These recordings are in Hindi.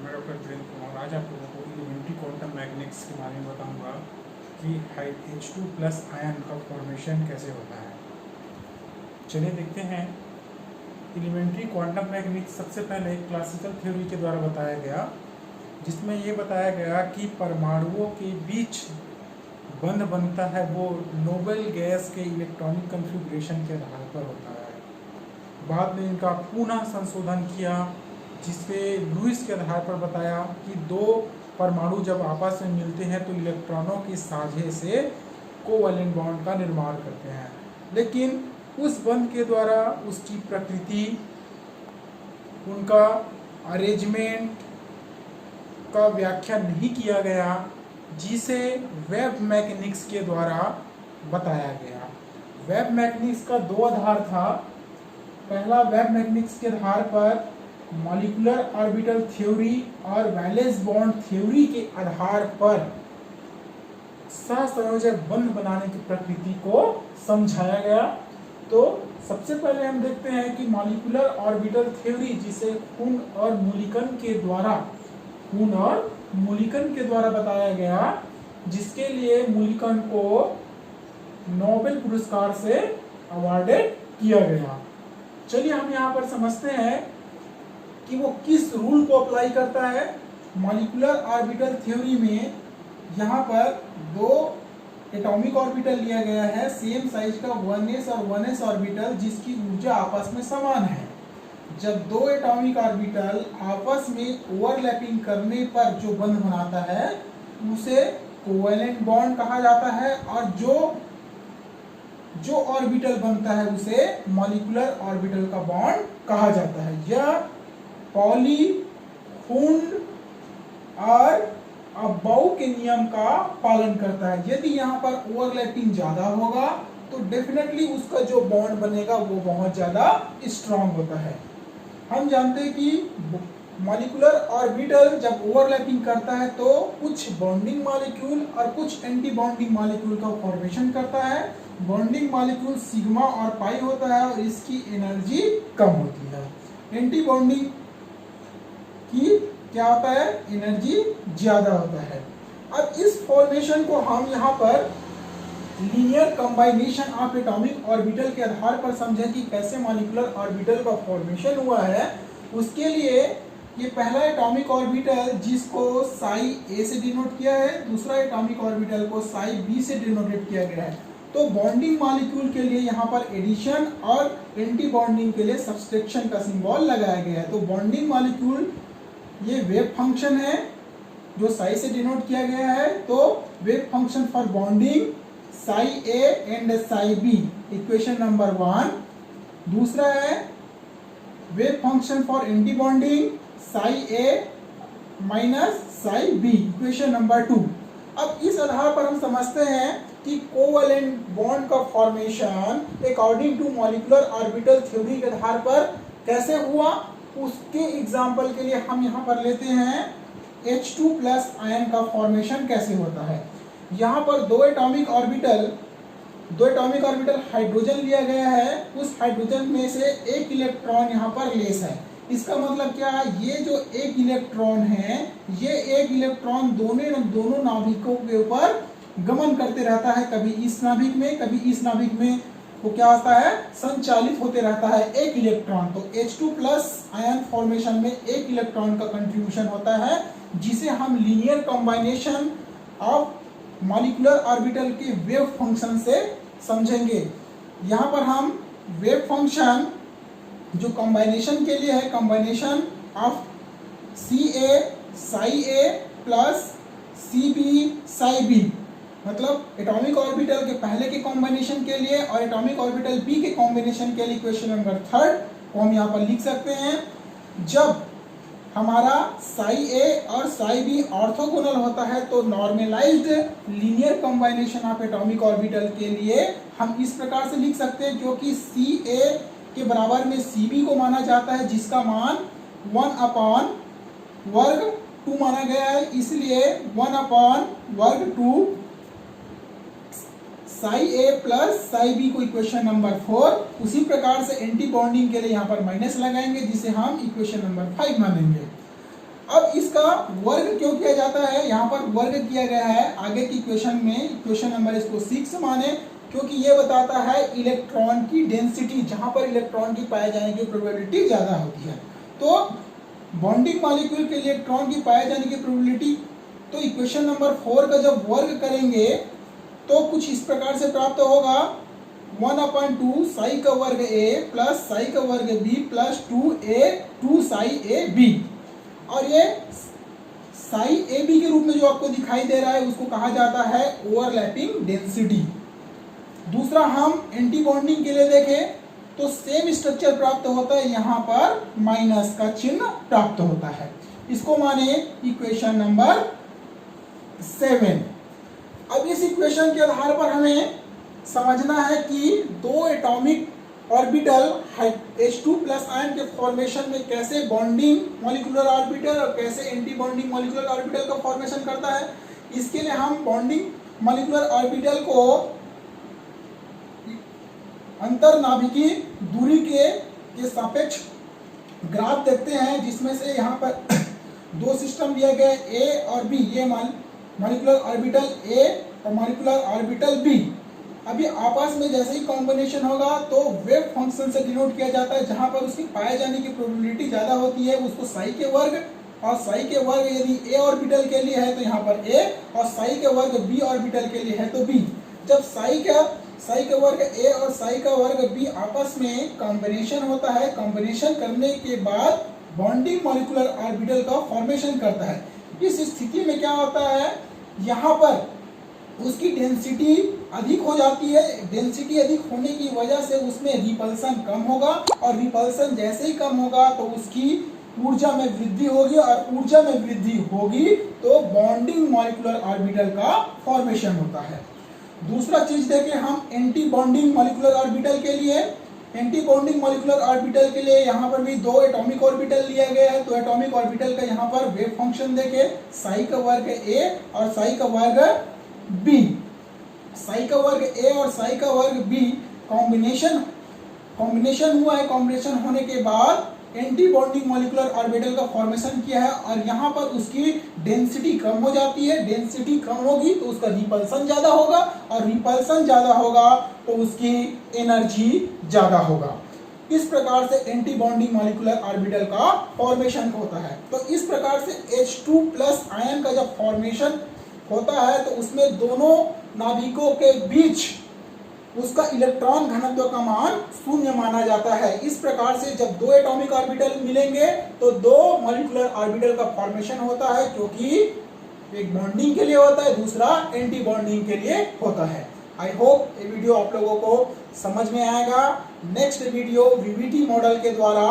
मैं डॉक्टर वीरेंद्र कुमार। आज आप लोगों को एलिमेंट्री क्वांटम मैकेनिक्स के बारे में बताऊंगा कि H2+ आयन का फॉर्मेशन कैसे होता है। चलिए देखते हैं। एलिमेंट्री क्वांटम मैकेनिक्स सबसे पहले एक क्लासिकल थ्योरी के द्वारा बताया गया, जिसमें ये बताया गया कि परमाणुओं के बीच बंध बनता है वो नोबेल गैस के इलेक्ट्रॉनिक कन्फिग्रेशन के आधार पर होता है। बाद में इनका पुनः संशोधन किया, जिसपे लुईस के आधार पर बताया कि दो परमाणु जब आपस में मिलते हैं तो इलेक्ट्रॉनों की साझे से कोवैलेंट बॉन्ड का निर्माण करते हैं, लेकिन उस बंध के द्वारा उसकी प्रकृति, उनका अरेंजमेंट का व्याख्या नहीं किया गया, जिसे वेब मैकेनिक्स के द्वारा बताया गया। वेब मैकेनिक्स का दो आधार था। पहला, वेब मैकेनिक्स के आधार पर मॉलिक्यूलर ऑर्बिटल थ्योरी और वैलेंस बॉन्ड थ्योरी के आधार पर सहसंयोजक बंध बनाने की प्रकृति को समझाया गया। तो सबसे पहले हम देखते हैं कि मॉलिक्यूलर ऑर्बिटल थ्योरी, जिसे खून और मूलिकन के द्वारा बताया गया, जिसके लिए मूलिकन को नोबेल पुरस्कार से अवार्डेड किया गया। चलिए हम यहाँ पर समझते हैं कि वो किस रूल को अप्लाई करता है। मॉलिक्यूलर ऑर्बिटल थ्योरी में यहाँ पर दो एटॉमिक ऑर्बिटल लिया गया है, सेम साइज का 1s और 1s ऑर्बिटल, जिसकी ऊर्जा आपस में समान है। जब दो एटॉमिक ऑर्बिटल आपस में ओवरलैपिंग करने पर जो बंध बनाता है उसे कोवैलेंट बॉन्ड कहा जाता है, और जो ऑर्बिटल बनता है उसे मॉलिक्यूलर ऑर्बिटल का बॉन्ड कहा जाता है। यह पॉली, हुंड और अबाउ के नियम का पालन करता है। यदि यहाँ पर ओवरलैपिंग ज्यादा होगा तो डेफिनेटली उसका जो बॉन्ड बनेगा वो बहुत ज्यादा स्ट्रांग होता है। हम जानते हैं कि मॉलिक्यूलर ऑर्बिटल जब ओवरलैपिंग करता है तो कुछ बॉन्डिंग मॉलिक्यूल और कुछ एंटी बॉन्डिंग मॉलिक्यूल का फॉर्मेशन करता है। बॉन्डिंग मॉलिक्यूल सिग्मा और पाई होता है और इसकी एनर्जी कम होती है। एंटी बॉन्डिंग की क्या होता है, एनर्जी ज्यादा होता है। अब इस फॉर्मेशन को हम यहाँ पर लीनियर कंबाइनेशन ऑफ एटॉमिक ऑर्बिटल के आधार पर समझें कि कैसे मॉलिक्यूलर ऑर्बिटल का फॉर्मेशन हुआ है। उसके लिए ये पहला एटॉमिक ऑर्बिटल जिसको साई ए से डिनोट किया है, दूसरा एटॉमिक ऑर्बिटल को साई बी से डिनोटेड किया गया है। तो बॉन्डिंग मॉलिक्यूल के लिए यहाँ पर एडिशन और एंटी बॉन्डिंग के लिए सब्सट्रैक्शन का सिंबल लगाया गया है। तो बॉन्डिंग मॉलिक्यूल ये वेव फंक्शन है जो साई से डिनोट किया गया है। तो wave function for bonding psi A and psi B, equation number 1। दूसरा है wave function for anti bonding psi A minus psi B, equation number 2। अब इस आधार पर हम समझते हैं कि कोवैलेंट बॉन्ड का formation according to molecular orbital theory के आधार पर कैसे हुआ। उसके एग्जाम्पल के लिए हम यहाँ पर लेते हैं H2+ आयन का फॉर्मेशन कैसे होता है। यहाँ पर दो एटॉमिक ऑर्बिटल हाइड्रोजन लिया गया है। उस हाइड्रोजन में से एक इलेक्ट्रॉन यहाँ पर लेस है। इसका मतलब क्या है, ये जो एक इलेक्ट्रॉन है, ये एक इलेक्ट्रॉन दोनों नाभिकों के ऊपर गमन करते रहता है, कभी इस नाभिक में कभी इस नाभिक में, वो क्या होता है, संचालित होते रहता है एक इलेक्ट्रॉन। तो H2+ आयन फॉर्मेशन में एक इलेक्ट्रॉन का कंट्रीब्यूशन होता है, जिसे हम लीनियर कंबाइनेशन ऑफ मॉलिक्यूलर ऑर्बिटल के वेव फंक्शन से समझेंगे। यहाँ पर हम वेव फंक्शन जो कंबाइनेशन के लिए है, combination of Ca psi A plus Cb psi B, मतलब एटॉमिक ऑर्बिटल के पहले के कॉम्बिनेशन के लिए और एटॉमिक ऑर्बिटल बी के कॉम्बिनेशन के लिए इक्वेशन नंबर 3 को हम यहाँ पर लिख सकते हैं। जब हमारा साई ए और साई बी ऑर्थोगोनल होता है तो normalised linear combination of atomic orbital के लिए हम इस प्रकार से लिख सकते हैं, क्योंकि सी ए के बराबर में सी बी को माना जाता है, जिसका मान 1/√2 माना गया है, इसलिए 1/√2 Sai A plus psi B को इक्वेशन नंबर 4। उसी प्रकार से एंटी बॉन्डिंग के लिए यहाँ पर माइनस लगाएंगे, जिसे हम इक्वेशन नंबर 5 मानेंगे। अब इसका वर्ग क्यों किया जाता है, यहाँ पर वर्ग किया गया है आगे की इक्वेशन में, इक्वेशन नंबर इसको 6 माने, क्योंकि ये बताता है इलेक्ट्रॉन की डेंसिटी, जहां पर इलेक्ट्रॉन की पाए जाने की प्रोबेबिलिटी ज्यादा होती है। तो बॉन्डिंग मॉलिक्यूल के इलेक्ट्रॉन की पाए जाने की प्रोबेबिलिटी, तो इक्वेशन नंबर 4 का जब वर्ग करेंगे तो कुछ इस प्रकार से प्राप्त होगा 1/2 साई का वर्ग a प्लस साई का वर्ग b plus 2 Sai a b, और ये साई ए बी के रूप में जो आपको दिखाई दे रहा है उसको कहा जाता है ओवरलैपिंग डेंसिटी। दूसरा हम एंटी बॉन्डिंग के लिए देखें तो सेम स्ट्रक्चर प्राप्त होता है, यहाँ पर माइनस का चिन्ह प्राप्त होता है। इसको माने इक्वेशन नंबर 7। अब इस इक्वेशन के आधार पर हमें समझना है कि दो atomic orbital H2 plus ion के फॉर्मेशन में कैसे बॉन्डिंग मॉलिक्यूलर ऑर्बिटल और कैसे एंटी बॉन्डिंग मॉलिक्यूलर ऑर्बिटल का फॉर्मेशन करता है। इसके लिए हम बॉन्डिंग मॉलिक्यूलर ऑर्बिटल को अंतर नाभिकीय दूरी के सापेक्ष ग्राफ देखते हैं, जिसमें से यहाँ पर दो सिस्टम दिया गया है ए और बी, ये मॉलिक्यूलर ऑर्बिटल ए और मॉलिक्यूलर ऑर्बिटल बी। अभी आपस में जैसे ही कॉम्बिनेशन होगा तो वेव फंक्शन से डिनोट किया जाता है, जहां पर उसकी पाए जाने की प्रोबेबिलिटी ज्यादा होती है उसको साई के वर्ग, और साई के वर्ग यदि ए ऑर्बिटल के लिए है तो यहाँ पर ए, और साई के वर्ग बी ऑर्बिटल के लिए है तो बी। जब साई का वर्ग ए और साई का वर्ग बी आपस में कॉम्बिनेशन होता है, कॉम्बिनेशन करने के बाद बॉन्डिंग मॉलिक्यूलर ऑर्बिटल का फॉर्मेशन करता है। इस स्थिति में क्या होता है, यहाँ पर उसकी डेंसिटी अधिक हो जाती है। डेंसिटी अधिक होने की वजह से उसमें रिपल्सन कम होगा, और रिपल्सन जैसे ही कम होगा तो उसकी ऊर्जा में वृद्धि होगी, और ऊर्जा में वृद्धि होगी तो बॉन्डिंग मॉलिक्यूलर ऑर्बिटल का फॉर्मेशन होता है। दूसरा चीज देखें हम एंटी बॉन्डिंग मॉलिक्यूलर ऑर्बिटल के लिए। एंटी बॉन्डिंग मॉलिक्यूलर ऑर्बिटल के लिए यहाँ पर भी दो एटॉमिक ऑर्बिटल लिया गया है, तो एटॉमिक ऑर्बिटल का यहाँ पर वेव फंक्शन देखें, साई का वर्ग ए और साई का वर्ग बी। साई का वर्ग ए और साई का वर्ग बी कॉम्बिनेशन हुआ है। कॉम्बिनेशन होने के बाद एंटी बॉन्डिंग मॉलिक्यूलर ऑर्बिटल का फॉर्मेशन किया है, और यहाँ पर उसकी डेंसिटी कम हो जाती है। डेंसिटी कम होगी तो उसका रिपल्सन ज्यादा होगा, और रिपल्सन ज्यादा होगा तो उसकी एनर्जी ज्यादा होगा। इस प्रकार से एंटी बॉन्डिंग मॉलिक्यूलर ऑर्बिटल का फॉर्मेशन होता है। तो इस प्रकार से H2 प्लस आयन का जब फॉर्मेशन होता है तो उसमें दोनों नाभिकों के बीच उसका इलेक्ट्रॉन घनत्व का मान 0 माना जाता है। इस प्रकार से जब दो एटॉमिक ऑर्बिटल मिलेंगे तो दो मॉलिक्यूलर ऑर्बिटल का फॉर्मेशन होता है, क्योंकि एक बॉन्डिंग के लिए होता है, दूसरा एंटी बॉन्डिंग के लिए होता है। आई होप ये वीडियो आप लोगों को समझ में आएगा। नेक्स्ट वीडियो VVT मॉडल के द्वारा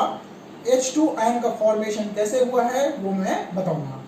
H2 आयन का फॉर्मेशन कैसे हुआ है वो मैं बताऊंगा।